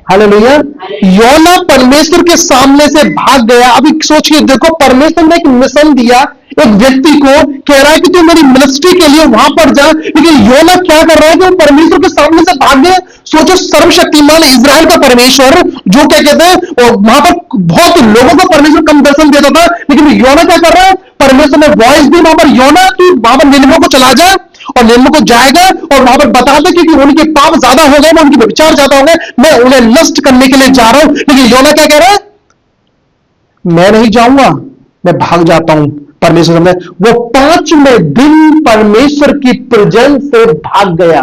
Hallelujah. योना परमेश्वर के सामने से भाग गया। अभी सोचिए, देखो, परमेश्वर ने एक मिशन दिया एक व्यक्ति को, कह रहा है कि तू मेरी मिनिस्ट्री के लिए वहां पर जा, लेकिन योना क्या कर रहा है कि वो परमेश्वर के सामने से भाग गया। सोचो, सर्वशक्तिमान इजराइल का परमेश्वर, जो क्या कहते हैं, वहां पर बहुत लोगों को परमेश्वर कम दर्शन देता था, लेकिन योना क्या कर रहा है, परमेश्वर ने वॉइस दी वहां पर, योना की वहां पर निनवे को चला जा, और निनवे को जाएगा और वहां पर बता दे कि उनके पाप ज्यादा हो गए, उनके विचार ज्यादा हो गए, मैं उन्हें नष्ट करने के लिए जा रहा हूं। लेकिन योना क्या कह रहा है, मैं नहीं जाऊंगा, मैं भाग जाता हूं परमेश्वर में। वो 5वें दिन परमेश्वर की प्रेजेंस से भाग गया।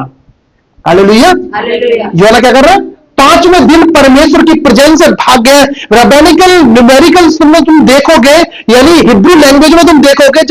हालेलुया। योना क्या कर रहा है, 5वें दिन परमेश्वर की प्रेजेंस से भाग गए। रैबिनिकल न्यूमेरिकल्स में तुम देखोगे, यानी हिब्रू लैंग्वेज में तुम देखोगे,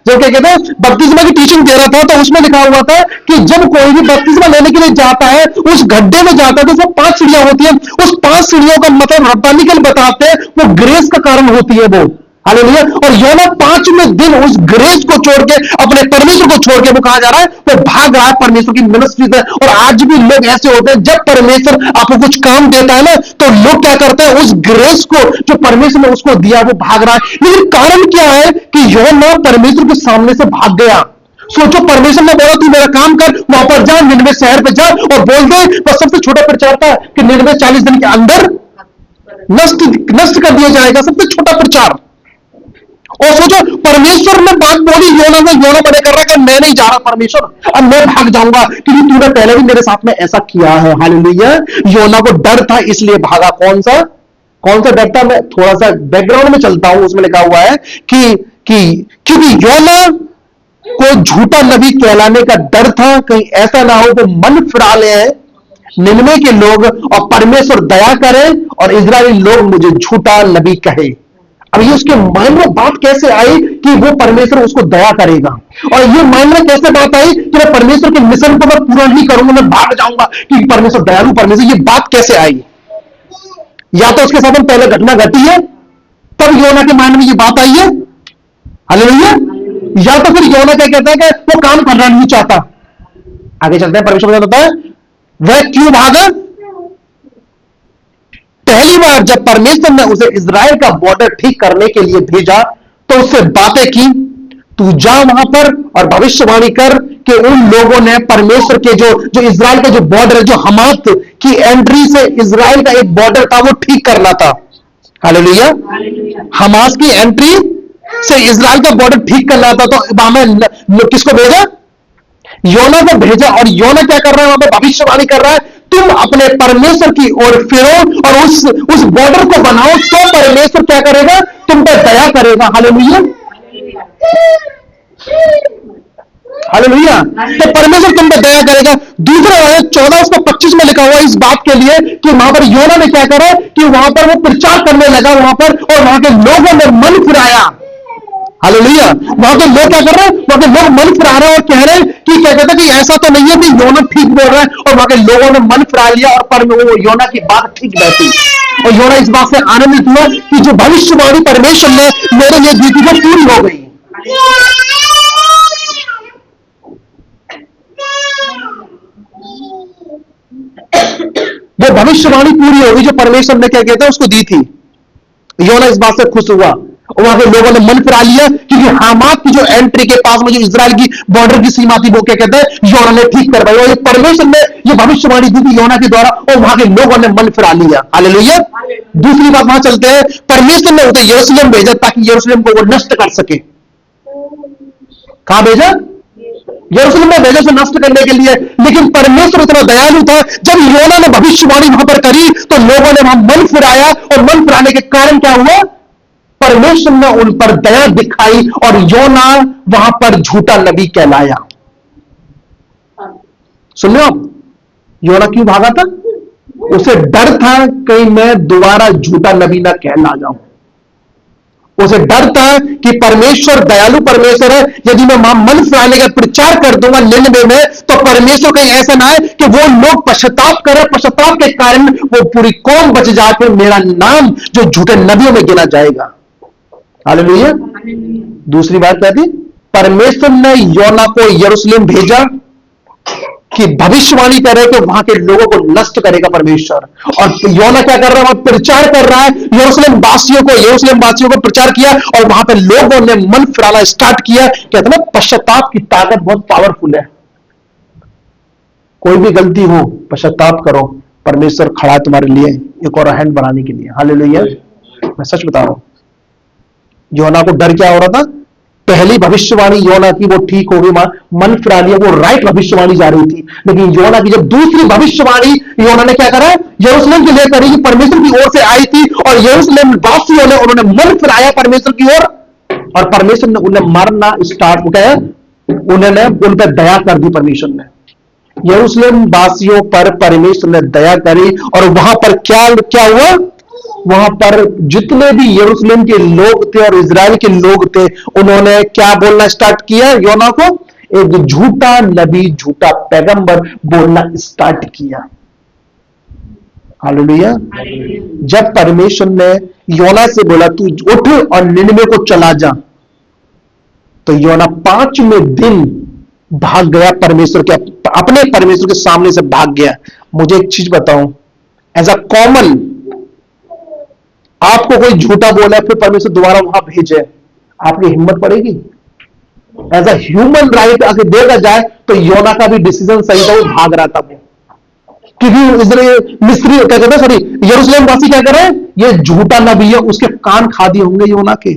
जो क्या कहते हैं बपतिस्मा की टीचिंग दे रहा था, तो उसमें लिखा हुआ था कि जब कोई भी बपतिस्मा लेने के लिए जाता है, उस गड्ढे में जाता है, तो उसमें 5 सीढ़ियां होती है। उस 5 सीढ़ियों का मतलब रब्बानिकल बताते हैं वो ग्रेस का कारण होती है वो। हालेलुया। और योना 5वें दिन उस ग्रेस को छोड़ के, अपने परमेश्वर को छोड़ के, वो कहा जा रहा है, वो भाग रहा है परमेश्वर की मिनिस्ट्री से। और आज भी लोग ऐसे होते हैं, जब परमेश्वर आपको कुछ काम देता है ना, तो लोग क्या करते हैं, उस ग्रेस को जो परमेश्वर ने उसको दिया, वो भाग रहा है। लेकिन कारण क्या है कि योना परमेश्वर के सामने से भाग गया। सोचो, परमेश्वर ने बोला तू मेरा काम कर, वहां पर जा, निनवे शहर पे जा और बोल दे। बस सबसे छोटा प्रचार था कि निनवे 40 दिन के अंदर नष्ट कर दिया जाएगा, सबसे छोटा प्रचार। और सोचो, परमेश्वर ने बात बोली योना से, योना मने कर रहा है कि मैं नहीं जा रहा परमेश्वर, अब मैं भाग जाऊंगा, क्योंकि तूने पहले भी मेरे साथ में ऐसा किया है। हालेलुया। योना को डर था, इसलिए भागा। कौन सा डर था, मैं थोड़ा सा बैकग्राउंड में चलता हूं। उसमें लिखा हुआ है कि क्योंकि योना को झूठा नबी कहलाने का डर था, कहीं ऐसा ना हो वो मन फिरा ले निनवे के लोग और परमेश्वर दया करे और इजरायली लोग मुझे झूठा नबी कहे। अब ये उसके माइंड में बात कैसे आई कि वो परमेश्वर उसको दया करेगा, और ये माइंड में कैसे बात आई कि मैं परमेश्वर के मिशन को मैं पूरा नहीं करूंगा, मैं भाग जाऊंगा कि परमेश्वर दयालु परमेश्वर, ये बात कैसे आई? या तो उसके साथ पहले घटना घटी है तब योना के माइंड में ये बात आई है। हालेलुया। या तो फिर योना क्या कहता है कि वो काम करना नहीं चाहता। आगे चलते हैं, परमेश्वर बताता है वह क्यों भागा। पहली बार जब परमेश्वर ने उसे इजराइल का बॉर्डर ठीक करने के लिए भेजा, तो उससे बातें की, तू जा वहां पर और भविष्यवाणी कर कि उन लोगों ने परमेश्वर के जो इजराइल का जो बॉर्डर है, जो हमात की एंट्री से इजराइल का एक बॉर्डर था, वो ठीक करना था। हालेलुया। हमास की एंट्री से इजराइल का बॉर्डर ठीक करना था, तो वहां में किसको भेजा? योना को भेजा। और योना क्या कर रहा है, वहां पर भविष्यवाणी कर रहा है, तुम अपने परमेश्वर की ओर फिरो और उस बॉर्डर को बनाओ, तो परमेश्वर क्या करेगा, तुम पर दया करेगा। हालेलुया। हालेलुया। तो परमेश्वर तुम पर दया करेगा। दूसरा आयत 14:25 में लिखा हुआ इस बात के लिए कि वहां पर योना ने क्या करा कि वहां पर वो प्रचार करने लगा वहां पर, और वहां के लोगों ने मन फिराया। हालेलुया। वहां के लोग क्या कर रहे हैं, वहां के लोग मन फिरा रहे हैं और कह रहे हैं कि क्या कहते हैं कि ऐसा तो नहीं है कि योना ठीक बोल रहा है, और वहां के लोगों ने मन फिरा लिया और पर वो योना की बात ठीक बैठी। और योना इस बात से आनंदित हुआ कि जो भविष्यवाणी परमेश्वर ने मेरे लिए दी थी वो पूरी हो गई। वो भविष्यवाणी पूरी हो गई जो परमेश्वर ने क्या कहते हैं उसको दी थी। योना इस बात से खुश हुआ और वहां के लोगों ने मन फिरा लिया, क्योंकि हमात की जो एंट्री के पास में जो इजराइल की बॉर्डर की सीमा थी, वो क्या कहते हैं योना ने ठीक करवाई, और ये परमेश्वर ने ये भविष्यवाणी दी थी योना के द्वारा, और वहां के लोगों ने मन फिरा लिया। हालेलुया। दूसरी बात वहां चलते हैं, परमेश्वर ने उसे यरूशलेम भेजा ताकि यरूशलेम को वो नष्ट कर सके। कहां भेजा? यरूशलेम में भेजा, उसे नष्ट करने के लिए। लेकिन परमेश्वर इतना दयालु था, जब योना ने भविष्यवाणी वहां पर करी तो लोगों ने वहां मन फिराया, और मन फिराने के कारण क्या हुआ, परमेश्वर ने उन पर दया दिखाई और योना वहां पर झूठा नबी कहलाया। सुन लो आप, योना क्यों भागा था? उसे डर था कहीं मैं दोबारा झूठा नबी ना कहला जाऊं। उसे डर था कि परमेश्वर दयालु परमेश्वर है, यदि मैं मन फिराने का प्रचार कर दूंगा निनवे में, तो परमेश्वर कहीं ऐसा ना है कि वो लोग पश्चाताप करें, पश्चाताप के कारण वो पूरी कौम बच जाए, फिर मेरा नाम जो झूठे नबियों में गिना जाएगा। हालेलुया। दूसरी बात क्या थी, परमेश्वर ने योना को यरूशलेम भेजा कि भविष्यवाणी करे कि वहां के लोगों को नष्ट करेगा परमेश्वर। और योना क्या कर रहा है, वहां प्रचार कर रहा है, यरूशलेम वासियों को प्रचार किया, और वहां पे लोगों ने मन फिराना स्टार्ट किया। कहते हैं ना, पश्चाताप की ताकत बहुत पावरफुल है। कोई भी गलती हो, पश्चाताप करो, परमेश्वर खड़ा है तुम्हारे लिए एक और हैंड बनाने के लिए। हालेलुया। मैं सच बता रहा हूं, योना को डर क्या हो रहा था, पहली भविष्यवाणी योना की वो ठीक हो गई, मन फिरा लिया, वो राइट भविष्यवाणी जा रही थी। लेकिन योना की जब दूसरी भविष्यवाणी योना ने क्या करा, यरूशलेम के लिए करी, परमेश्वर की ओर से आई थी, और यरूशलेम वासियों ने उन्होंने मन फिराया परमेश्वर की ओर, और परमेश्वर ने उन्हें मारना स्टार्ट हो गया। उन्होंने उन पर दया कर दी। परमेश्वर ने यरूशलेम वासियों पर परमेश्वर ने दया करी, और वहां पर क्या क्या हुआ, वहां पर जितने भी यरूशलेम के लोग थे और इजराइल के लोग थे, उन्होंने क्या बोलना स्टार्ट किया, योना को एक झूठा नबी, झूठा पैगंबर बोलना स्टार्ट किया। हालेलुया। जब परमेश्वर ने योना से बोला तू उठ और निनवे को चला जा, तो योना 5वें दिन भाग गया परमेश्वर के, अपने परमेश्वर के सामने से भाग गया। मुझे एक चीज बताऊं, एज अ कॉमन, आपको कोई झूठा बोला फिर परमेश्वर दोबारा वहां भेजे, आपकी हिम्मत पड़ेगी? एज अ ह्यूमन राइट अगर देखा जाए तो योना का भी डिसीजन सही था, वो भाग रहा था वो, क्योंकि मिस्री क्या कहते हैं, सॉरी, यरूशलेम वासी क्या कर रहे हैं, ये झूठा नबी है, उसके कान खा दिए होंगे योना के,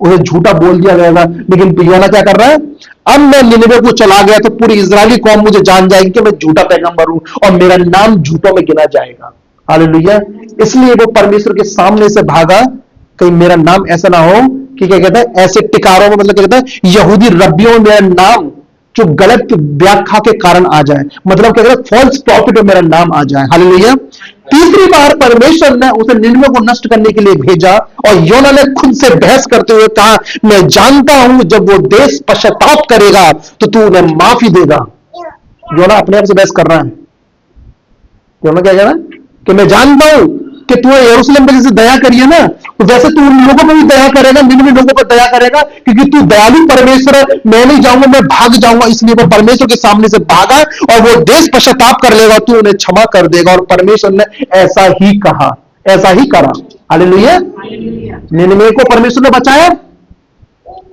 उसे झूठा बोल दिया गया। लेकिन योना क्या कर रहा है, अब मैं निनवे को चला गया तो पूरी इजरायली कौम मुझे जान जाएगी कि मैं झूठा पैगंबर हूं, और मेरा नाम झूठों में गिना जाएगा। हालेलुया। इसलिए वो परमेश्वर के सामने से भागा, कहीं मेरा नाम ऐसा ना हो कि क्या कहता है, ऐसे टिकारों में, मतलब क्या कहता है, यहूदी रब्बियों में मेरा नाम जो गलत व्याख्या के कारण आ जाए, मतलब क्या कहता है, फॉल्स प्रॉफिट में मेरा नाम आ जाए। हालेलुया। तीसरी बार परमेश्वर ने उसे निनवे को नष्ट करने के लिए भेजा, और योना ने खुद से बहस करते हुए कहा, मैं जानता हूं जब वो देश पश्चाताप करेगा तो तू उन्हें माफी देगा। योना अपने आप से बहस कर रहा है। योना क्या कह रहा है कि मैं जानता हूं कि तू यरूशलेम पे जैसे दया करी है ना, तो वैसे तू उन लोगों पे भी दया करेगा, निनवे लोगों पर दया करेगा, क्योंकि तू दयालु परमेश्वर है। मैं नहीं जाऊंगा, मैं भाग जाऊंगा। इसलिए वो परमेश्वर के सामने से भागा, और वो देश पश्चाताप कर लेगा, तू उन्हें क्षमा कर देगा। और परमेश्वर ने ऐसा ही कहा, ऐसा ही करा। हालेलुया। निनवे को परमेश्वर ने बचाया,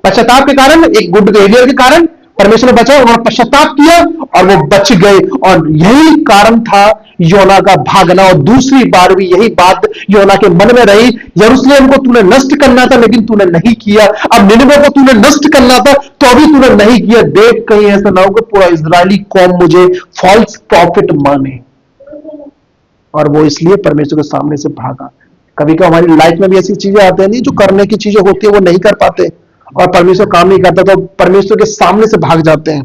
पश्चाताप के कारण, एक गुड बिहेवियर के कारण परमेश्वर ने बचाया, उन्होंने पश्चाताप किया और वो बच गए। और यही कारण था योना का भागना। और दूसरी बार भी यही बात योना के मन में रही, यरूशलेम को तूने नष्ट करना था लेकिन तूने नहीं किया, अब निनवे को तूने नष्ट करना था तो अभी तूने नहीं किया। देख कहीं ऐसा ना हो कि पूरा इजरायली कौम मुझे फॉल्स प्रॉफिट माने। और वो इसलिए परमेश्वर के सामने से भागा। कभी कभी हमारी लाइफ में भी ऐसी चीजें आती हैं, जो करने की चीजें होती है वो नहीं कर पाते, और परमेश्वर काम नहीं करता तो परमेश्वर के सामने से भाग जाते हैं।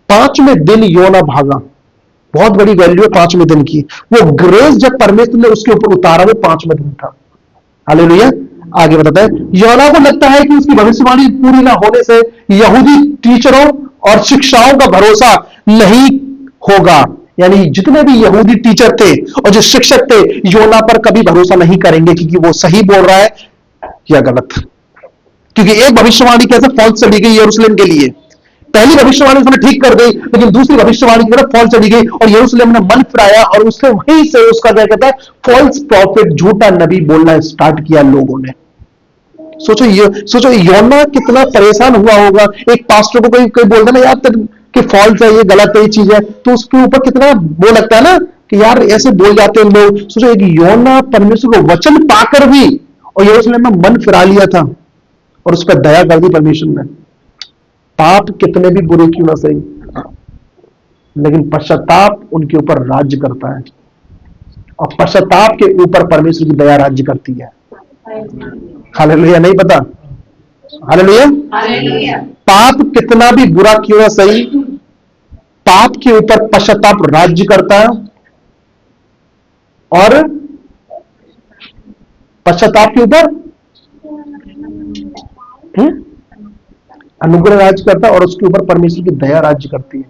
5वें दिन योना भागा। बहुत बड़ी वैल्यू है 5वें दिन की। वो ग्रेस जब परमेश्वर ने उसके ऊपर उतारा, वो 5वें दिन था। हालेलुया। आगे बताते हैं, योना को लगता है कि उसकी भविष्यवाणी पूरी ना होने से यहूदी टीचरों और शिक्षाओं का भरोसा नहीं होगा। यानी जितने भी यहूदी टीचर थे और जो शिक्षक थे, योना पर कभी भरोसा नहीं करेंगे कि वो सही बोल रहा है या गलत। क्योंकि एक भविष्यवाणी कैसे फॉल्स चली गई यरूशलेम के लिए, पहली भविष्यवाणी उसने ठीक कर दी, लेकिन दूसरी भविष्यवाणी की तरफ फॉल्स चली गई, और यरूशलेम ने मन फिराया, और उससे वहीं से उसका क्या कहता है, फॉल्स प्रॉफिट, झूठा नबी बोलना स्टार्ट किया लोगों ने। सोचो योना कितना परेशान हुआ होगा। एक पास्टर को कोई बोलता ना यार कि फॉल्स है, ये गलत है, ये चीज है, तो उसके ऊपर कितना वो लगता है ना कि यार ऐसे बोल जाते हैं लोग। सोचो एक योना परमेश्वर को वचन पाकर भी और यरूशलेम में मन फिरा लिया था, और उस पर दया कर दी परमेश्वर ने। पाप कितने भी बुरे क्यों ना सही, लेकिन पश्चाताप उनके ऊपर राज्य करता है, और पश्चाताप के ऊपर परमेश्वर की दया राज्य करती है। हालेलुया। नहीं पता? हालेलुया। पाप कितना भी बुरा क्यों ना सही, पाप के ऊपर पश्चाताप राज्य करता है, और पश्चाताप के ऊपर अनुग्रह राज्य करता है, और उसके ऊपर परमेश्वर की दया राज्य करती है।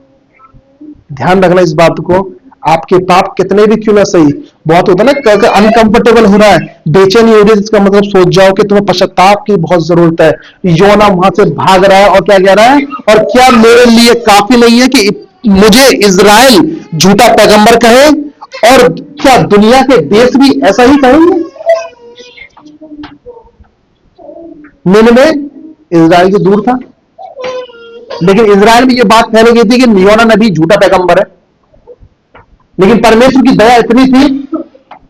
ध्यान रखना इस बात को। आपके पाप कितने भी क्यों ना सही, बहुत होता है ना अनकंफर्टेबल हो रहा है, बेचैनी हो रही है, इसका मतलब सोच जाओ कि तुम्हें पश्चाताप की बहुत जरूरत है। योना वहां से भाग रहा है और क्या कह रहा है, और क्या मेरे लिए काफी नहीं है कि मुझे इजराइल झूठा पैगंबर कहे, और क्या दुनिया के देश भी ऐसा ही कहेंगे? निनवे इजराइल से दूर था, लेकिन इजराइल में यह बात फैल गई थी कि योना नबी झूठा पैगंबर है। लेकिन परमेश्वर की दया इतनी थी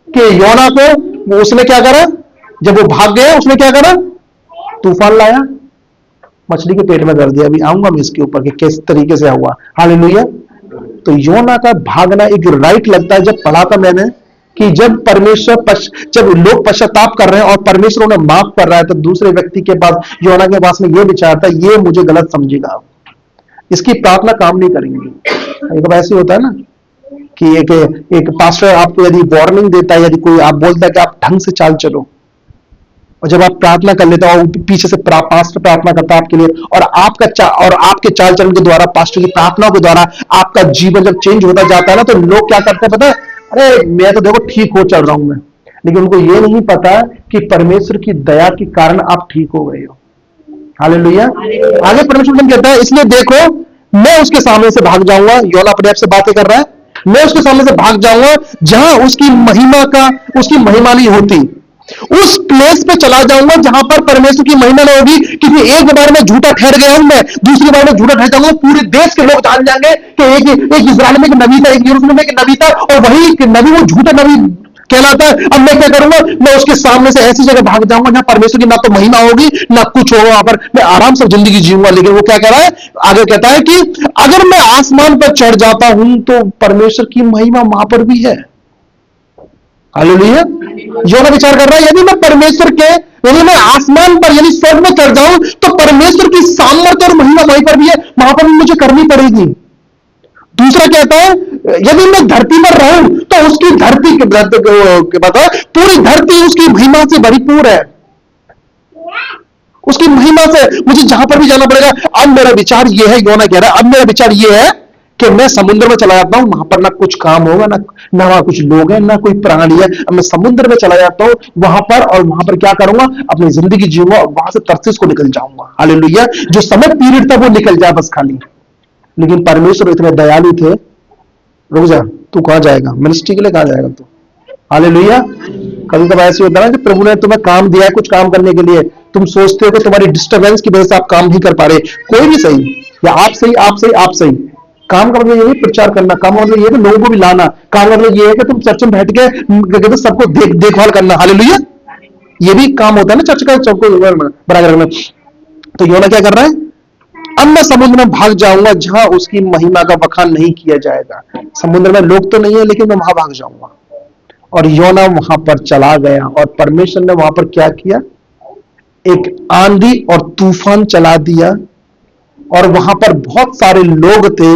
कि योना को उसने क्या करा, जब वो भाग गया उसने क्या करा, तूफान लाया, मछली के पेट में कर दिया। अभी आऊंगा मैं इसके ऊपर कि किस तरीके से हुआ। हालेलुया। तो योना का भागना एक राइट लगता है। जब पढ़ा था मैंने कि जब परमेश्वर जब लोग पश्चाताप कर रहे हैं और परमेश्वर उन्हें माफ कर रहा है, तो दूसरे व्यक्ति के पास, योना के पास में ये विचार था, ये मुझे गलत समझेगा, इसकी प्रार्थना काम नहीं करेंगी। एक ऐसे होता है ना कि एक पास्टर आपको यदि वार्निंग देता है, यदि कोई आप बोलता है कि आप ढंग से चाल चलो, और जब आप प्रार्थना कर लेते हो, पीछे से पास्टर प्रार्थना करता है आपके लिए, और आपके चाल चलन के द्वारा, पास्टर की प्रार्थनाओं के द्वारा आपका जीवन जब चेंज होता जाता है ना, तो लोग क्या करते हैं पता है, अरे मैं तो देखो ठीक हो चल रहा हूं मैं। लेकिन उनको ये नहीं पता कि परमेश्वर की दया के कारण आप ठीक हो गए हो। हालेलुया। आगे परमेश्वर कहता है, इसलिए देखो मैं उसके सामने से भाग जाऊंगा। योना अपने आप से बातें कर रहा है, मैं उसके सामने से भाग जाऊंगा जहां उसकी महिमा नहीं होती। उस प्लेस पे चला जाऊंगा जहां पर परमेश्वर की महिमा नहीं होगी, क्योंकि एक बार में झूठा ठहर गया हूं मैं, दूसरी बार में झूठा ठहर जाऊंगा, पूरे देश के लोग जान जाएंगे कि एक इस्राएल में एक नबी था, एक यरूशलेम में एक नबी था, और वही नबी वो झूठा नबी कहलाता है। अब मैं क्या करूंगा, मैं उसके सामने से ऐसी जगह भाग जाऊंगा जहां परमेश्वर की ना तो महिमा होगी ना कुछ होगा, वहां पर मैं आराम से जिंदगी जीऊंगा। लेकिन वो क्या कह रहा है, आगे कहता है कि अगर मैं आसमान पर चढ़ जाता हूं तो परमेश्वर की महिमा वहां पर भी है। हालेलुया। योना विचार कर रहा है, यदि मैं आसमान पर यानी स्वर्ग में चढ़ जाऊं तो परमेश्वर की सामर्थ्य और महिमा वहीं पर भी है, वहां पर भी मुझे करनी पड़ेगी। दूसरा कहता है, यदि मैं धरती पर रहूं तो उसकी धरती के बता पूरी धरती उसकी महिमा से भरपूर है, उसकी महिमा से मुझे जहां पर भी जाना पड़ेगा। अब मेरा विचार यह है, योना कह रहा है, अब मेरा विचार यह है कि मैं समुद्र में चला जाता हूं, वहां पर ना कुछ काम होगा, ना वहां कुछ लोग हैं, ना कोई प्राणी है। अब मैं समुद्र में चला जाता हूं वहां पर, और वहां पर क्या करूंगा, अपनी जिंदगी जीऊंगा और वहां से तरसीस को निकल जाऊंगा। हालेलुया। जो समय पीरियड था वो निकल जाए बस खाली। लेकिन परमेश्वर इतने दयालु थे, रुक जा, तू कहां जाएगा, मिनिस्ट्री के लिए कहां जाएगा तू। हालेलुया। कभी कभी ऐसे होता है कि प्रभु ने तुम्हें काम दिया है कुछ काम करने के लिए, तुम सोचते हो कि तुम्हारी डिस्टर्बेंस की वजह से आप काम नहीं कर पा रहे, कोई भी सही, या आप सही। काम का मतलब ये है प्रचार करना, काम का मतलब ये है कि लोगों को भी लाना, काम का मतलब ये है कि तुम चर्च में बैठ के सबको देखभाल करना। हालेलुया। ये भी काम होता है ना चर्च का, सबको बराबर रखना। तो योना क्या कर रहा है, अब मैं समुद्र में भाग जाऊंगा जहां उसकी महिमा का बखान नहीं किया जाएगा। समुद्र में लोग तो नहीं है, लेकिन मैं वहां भाग जाऊंगा। और योना वहां पर चला गया, और परमेश्वर ने वहां पर क्या किया, एक आंधी और तूफान चला दिया, और वहां पर बहुत सारे लोग थे,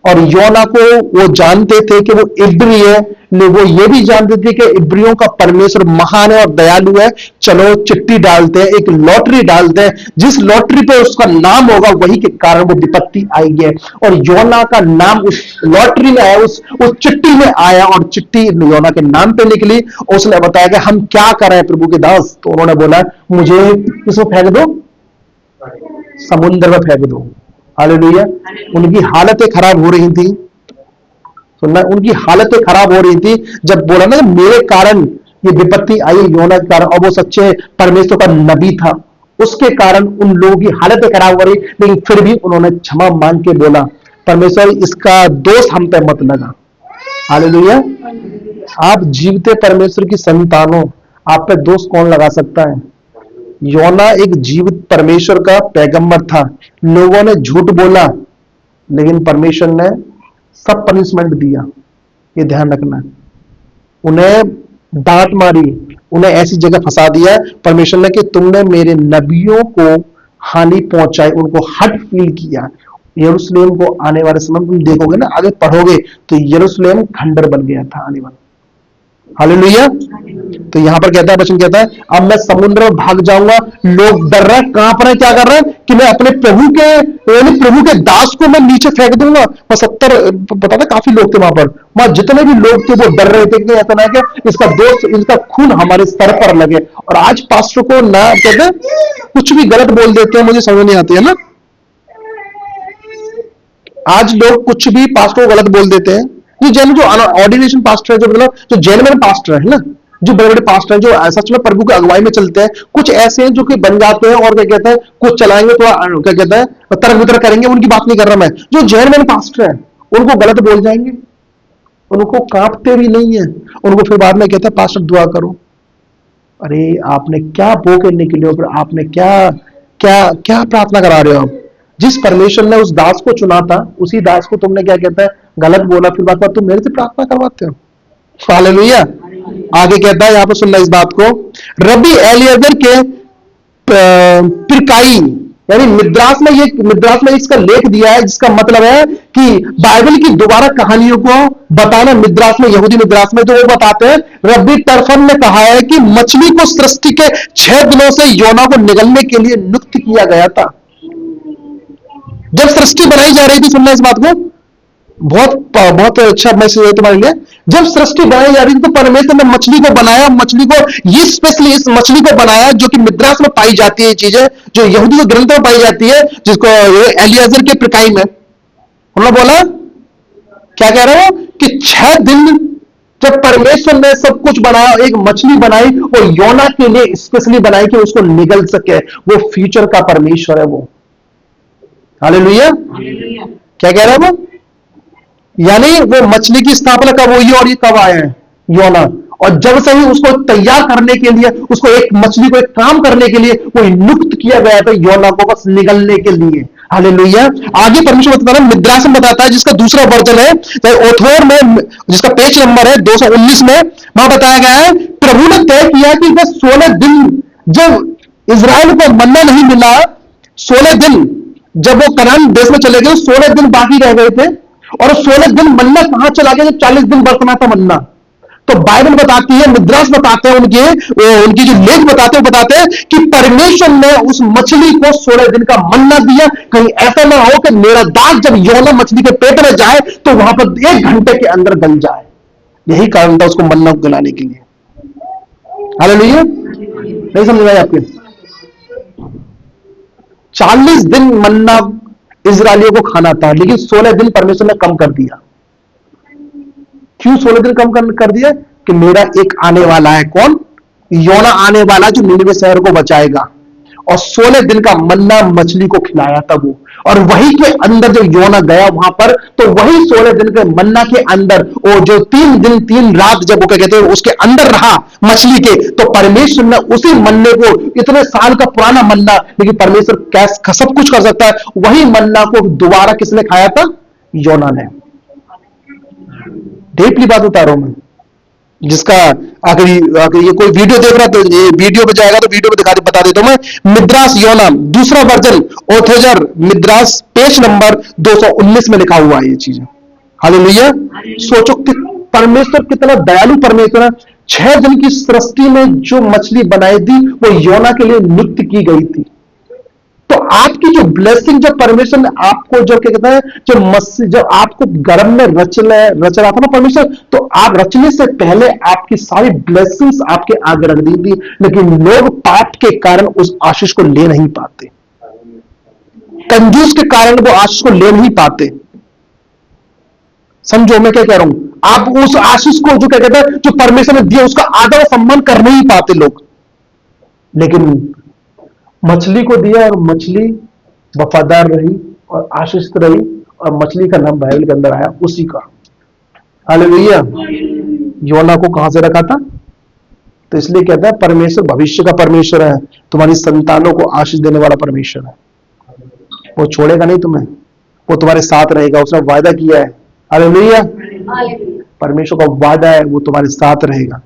और योना को वो जानते थे कि वो इब्री है, वो ये भी जानते थे कि इब्रियों का परमेश्वर महान है और दयालु है। चलो चिट्ठी डालते हैं, एक लॉटरी डालते हैं, जिस लॉटरी पे उसका नाम होगा वही के कारण वो विपत्ति आएगी। और योना का नाम उस लॉटरी में आया, उस चिट्ठी में आया, और चिट्ठी योना के नाम पे निकली। उसने बताया कि हम क्या करें प्रभु के दास। तो उन्होंने बोला, मुझे इसको फेंक दो, समुद्र में फेंक दो। हालेलुया। उनकी हालतें खराब हो रही थी, सुनना, उनकी हालतें खराब हो रही थी। जब बोला ना मेरे कारण ये विपत्ति आई, योना के कारण, और वो सच्चे परमेश्वर का नबी था, उसके कारण उन लोगों की हालतें खराब हो रही, लेकिन फिर भी उन्होंने क्षमा मांग के बोला, परमेश्वर इसका दोष हम पे मत लगा। हालेलुया। आप जीवते परमेश्वर की संतानों, आप पे दोष कौन लगा सकता है। योना एक जीवित परमेश्वर का पैगंबर था, लोगों ने झूठ बोला, लेकिन परमेश्वर ने सब पनिशमेंट दिया, ये ध्यान रखना। उन्हें डांट मारी, उन्हें ऐसी जगह फंसा दिया परमेश्वर ने कि तुमने मेरे नबियों को हानि पहुंचाई, उनको हर्ट फील किया। यरूशलेम को आने वाले समय तुम देखोगे ना, आगे पढ़ोगे तो यरूशलेम खंडर बन गया था आने वाला। हालेलुया। तो यहां पर कहता है, वचन कहता है, अब मैं समुद्र में भाग जाऊंगा। लोग डर रहे हैं, कहां पर है, क्या कर रहे हैं कि मैं अपने प्रभु के दास को मैं नीचे फेंक दूंगा। 70 पता था काफी लोग थे वहां पर, वहां जितने भी लोग थे वो डर रहे थे कि ऐसा ना कि इसका दोस्त, इसका खून हमारे सर पर लगे। और आज पास्टर को ना कहते कुछ भी गलत बोल देते हैं, मुझे समझ नहीं आती है ना। आज लोग कुछ भी पास्टर को गलत बोल देते हैं। ये जैन जो ऑर्डिनेशन पास्टर है, जो मतलब जो जेन्युइन पास्टर है ना, जो बड़े बड़े पास्टर हैं जो सच में प्रभु की अगुवाई में चलते हैं, कुछ ऐसे हैं जो कि बन जाते हैं और क्या कहते हैं, कुछ चलाएंगे थोड़ा क्या कहते हैं तरक वितरक करेंगे, उनकी बात नहीं कर रहा मैं। जो जेन्युइन पास्टर है उनको गलत बोल जाएंगे, उनको कांपते भी नहीं है, उनको फिर बाद में कहते हैं पास्टर दुआ करो। अरे आपने क्या बो करने के लिए, फिर आपने क्या क्या क्या प्रार्थना करा रहे हो आप? जिस परमेश्वर ने उस दास को चुना था, उसी दास को तुमने क्या कहता है गलत बोला, फिर बाद तुम मेरे से प्रार्थना करवाते हो। हालेलुया। आगे कहता है, यहां पर सुनना इस बात को, रब्बी एलिएजर के पिरकाई, यानी मिद्रास में इसका लेख दिया है, जिसका मतलब है कि बाइबल की दोबारा कहानियों को बताना मिद्रास में, यहूदी मिद्रास में, तो वो बताते हैं रब्बी टर्फन ने कहा है कि मछली को सृष्टि के 6 दिनों से योना को निगलने के लिए नियुक्त किया गया था। जब सृष्टि बनाई जा रही थी, सुनना इस बात को, बहुत अच्छा मैसेज है तुम्हारे लिए। जब सृष्टि बनाई जा रही थी तो परमेश्वर ने मछली को बनाया, मछली को ये स्पेशली इस मछली को बनाया जो कि मिद्रास में पाई जाती है, चीजें जो यहूदी के ग्रंथों में पाई जाती है, जिसको एलियाजर के प्रकाई में हमने बोला, क्या कह रहे हो कि 6 दिन जब परमेश्वर ने सब कुछ बनाया, एक मछली बनाई, वो योना के लिए स्पेशली बनाई कि उसको निगल सके। वो फ्यूचर का परमेश्वर है वो। हालेलुया। क्या कह रहे हैं वो, यानी वो मछली की स्थापना कब हुई और ये कब आए हैं योना, और जब से ही उसको तैयार करने के लिए, उसको एक मछली को एक काम करने के लिए वो नियुक्त किया गया था योना को बस निगलने के लिए। हालेलुया। आगे परमेश्वर बताता है, मिद्रास में बताता है, जिसका दूसरा वर्जन है ओथोर में, जिसका पेज नंबर है 219 में, वहां बताया गया है प्रभु ने तय किया कि वह 16 दिन जब इजराइल को मन्ना नहीं मिला, 16 दिन जब वो कनान देश में चले गए, 16 दिन बाकी रह गए थे, और 16 दिन मन्ना कहां चला गया जब 40 दिन बरसना था मन्ना। तो बाइबल बताती है, मिद्रास बताते हैं, उनकी जो लेख बताते हैं कि परमेश्वर ने उस मछली को 16 दिन का मन्ना दिया। कहीं ऐसा ना हो कि मेरा दास जब योना मछली के पेट में जाए तो वहां पर 1 घंटे के अंदर गल जाए। यही कारण था उसको मन्ना को गलाने के लिए। हालेलुया। नहीं समझ में आपके? 40 दिन मन्ना इजरायलियों को खाना था, लेकिन 16 दिन परमेश्वर ने कम कर दिया। क्यों 16 दिन कम कर दिया? कि मेरा एक आने वाला है, कौन? योना आने वाला, जो निनवे शहर को बचाएगा। और 16 दिन का मन्ना मछली को खिलाया था वो, और वही के अंदर जब योना गया वहां पर, तो वही 16 दिन के मन्ना के अंदर वो जो 3 दिन 3 रात जब वो क्या कहते हैं उसके अंदर रहा मछली के, तो परमेश्वर ने उसी मन्ने को, इतने साल का पुराना मन्ना, लेकिन परमेश्वर कैसे सब कुछ कर सकता है, वही मन्ना को दोबारा किसने खाया था? योना ने। डीपली बात बता रहा हूं मैं, जिसका अगर ये कोई वीडियो देख रहा है तो ये वीडियो पे जाएगा तो वीडियो पे बता देता हूं मैं। मिद्रास योना दूसरा वर्जन ओथोजर मिद्रास पेज नंबर 219 में लिखा हुआ है ये चीजें। हालेलुया। सोचो कि परमेश्वर कितना दयालु परमेश्वर है। 6 दिन की सृष्टि में जो मछली बनाई थी वो योना के लिए नियुक्त की गई थी। तो आपकी जो ब्लेसिंग, जब परमेश्वर ने आपको जो क्या कहता है, जब आपको गर्भ में रच रहा था ना परमेश्वर, तो आप रचने से पहले आपकी सारी ब्लेसिंग्स आपके आगे रख दी थी, लेकिन लोग पाप के कारण उस आशीष को ले नहीं पाते, कंजूस के कारण वो आशीष को ले नहीं पाते। समझो मैं क्या कह रहा हूं, आप उस आशीष को जो क्या कहते हैं जो परमेश्वर ने दिया उसका आदर सम्मान कर नहीं पाते लोग। लेकिन मछली को दिया और मछली वफादार रही और आशीषित रही, और मछली का नाम बाइबल के अंदर आया उसी का। हालेलुया। योना को कहां से रखा था? तो इसलिए कहता है परमेश्वर भविष्य का परमेश्वर है, तुम्हारी संतानों को आशीष देने वाला परमेश्वर है। वो छोड़ेगा नहीं तुम्हें, वो तुम्हारे साथ रहेगा, उसने वायदा किया है। हालेलुया। परमेश्वर का वादा है, वो तुम्हारे साथ रहेगा।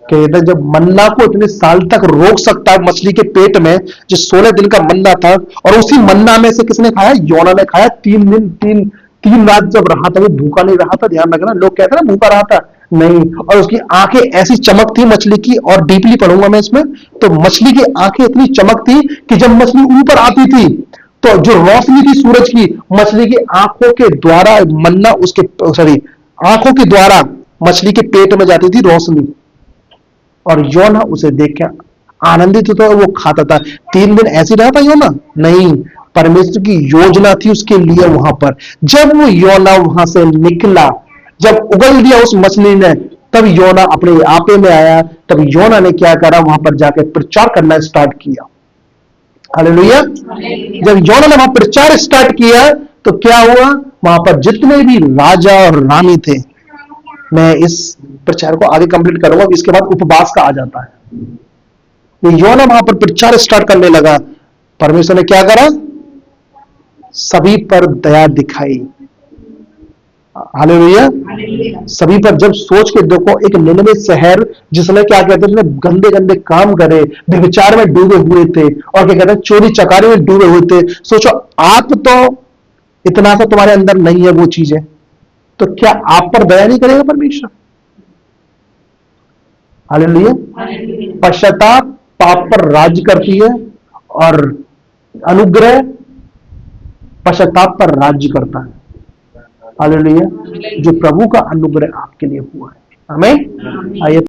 कहता जब मन्ना को इतने साल तक रोक सकता है मछली के पेट में, जो 16 दिन का मन्ना था, और उसी मन्ना में से किसने खाया? योना ने खाया। 3 दिन 3 रात जब रहा था, वो भूखा नहीं रहा था। ध्यान रखना, लोग कहते हैं ना भूखा रहा था, नहीं। और उसकी आंखें ऐसी चमक थी मछली की, और डीपली पढ़ूंगा मैं इसमें, तो मछली की आंखें इतनी चमक थी कि जब मछली ऊपर आती थी तो जो रोशनी थी सूरज की, मछली की आंखों के द्वारा मन्ना आंखों के द्वारा मछली के पेट में जाती थी रोशनी, और योना उसे देख के आनंदित होता, वो खाता था। 3 दिन ऐसे रहा था योना? नहीं, परमेश्वर की योजना थी उसके लिए वहां पर। जब वो योना वहां से निकला, जब उगल दिया उस मछली ने, तब योना अपने आपे में आया। तब योना ने क्या करा, वहां पर जाकर प्रचार करना स्टार्ट किया। हालेलुया। जब योना ने वहां प्रचार स्टार्ट किया तो क्या हुआ, वहां पर जितने भी राजा और रानी थे, मैं इस प्रचार को आगे कंप्लीट करूंगा, इसके बाद उपवास का आ जाता है। वो योना वहां पर प्रचार स्टार्ट करने लगा। परमेश्वर ने क्या करा, सभी पर दया दिखाई। हालेलुया। सभी पर। जब सोच के देखो, एक निनवे शहर जिसने क्या कहते हैं, जिसने गंदे गंदे काम करे, व्यभिचार में डूबे हुए थे, और क्या कहते हैं, चोरी चकारी में डूबे हुए थे। सोचो, आप तो इतना सा तुम्हारे अंदर नहीं है वो चीजें, तो क्या आप पर दया नहीं करेगा परमेश्वर? हालेलुया। पश्चाताप पाप पर राज्य करती है, और अनुग्रह पश्चाताप पर राज्य करता है। हालेलुया। जो प्रभु का अनुग्रह आपके लिए हुआ है। आमीन। आइए